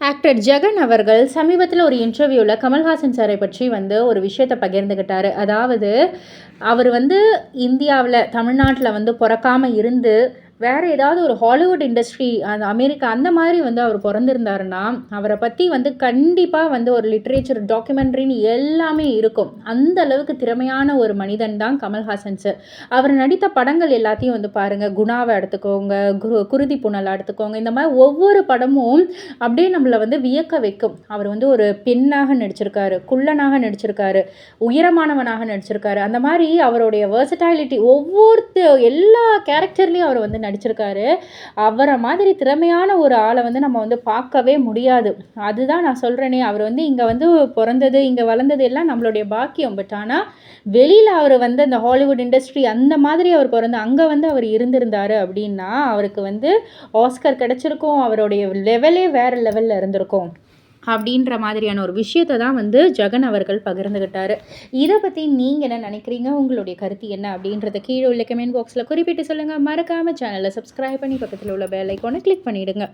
Actor Jagan அவர்கள் சமீபத்தில் ஒரு இன்டர்வியூவில் கமல்ஹாசன் சாரை பற்றி ஒரு விஷயத்தை பகிர்ந்துக்கிட்டாரு. அதாவது அவர் இந்தியாவில் தமிழ்நாட்டில் பிறக்காமல் இருந்து வேறு ஏதாவது ஒரு ஹாலிவுட் இண்டஸ்ட்ரி அந்த அமெரிக்கா அந்த மாதிரி அவர் பிறந்திருந்தாருன்னா அவரை பற்றி கண்டிப்பாக ஒரு லிட்ரேச்சர் டாக்குமெண்ட்ரின்னு எல்லாமே இருக்கும். அந்த அளவுக்கு திறமையான ஒரு மனிதன் தான் கமல்ஹாசன் சார். அவர் நடித்த படங்கள் எல்லாத்தையும் பாருங்கள். குணாவை எடுத்துக்கோங்க, குருதி புனலை எடுத்துக்கோங்க. இந்த மாதிரி ஒவ்வொரு படமும் அப்படியே நம்மளை வியக்க வைக்கும். அவர் ஒரு பெண்ணாக நடிச்சிருக்காரு, குள்ளனாக நடிச்சிருக்காரு, உயரமானவனாக நடிச்சிருக்காரு. அந்த மாதிரி அவருடைய வெர்சடைலிட்டி எல்லா கேரக்டர்லேயும் அவர் நடிச்சிருக்காரு. அவரை மாதிரி திறமையான ஒரு ஆளை நம்ம பார்க்கவே முடியாது. அதுதான் நான் சொல்கிறேனே, அவர் இங்கே பிறந்தது, இங்கே வளர்ந்தது எல்லாம் நம்மளுடைய பாக்கியம். பட் ஆனால் வெளியில் அவர் அந்த ஹாலிவுட் இண்டஸ்ட்ரி அந்த மாதிரி அவர் பிறந்து அங்கே அவர் இருந்திருந்தார் அப்படின்னா அவருக்கு ஆஸ்கர் கிடச்சிருக்கும். அவருடைய லெவலே வேறு லெவலில் இருந்திருக்கும். அப்படின்ற மாதிரியான ஒரு விஷயத்தை தான் ஜெகன் அவர்கள் பகிர்ந்துக்கிட்டாரு. இதை பற்றி நீங்கள் என்ன நினைக்கிறீங்க? உங்களுடைய கருத்து என்ன அப்படின்றத கீழே உள்ள கமெண்ட் பாக்ஸில் குறிப்பிட்டு சொல்லுங்கள். மறக்காமல் சேனலை சப்ஸ்கிரைப் பண்ணி பக்கத்தில் உள்ள பெல் ஐக்கானை கிளிக் பண்ணிவிடுங்க.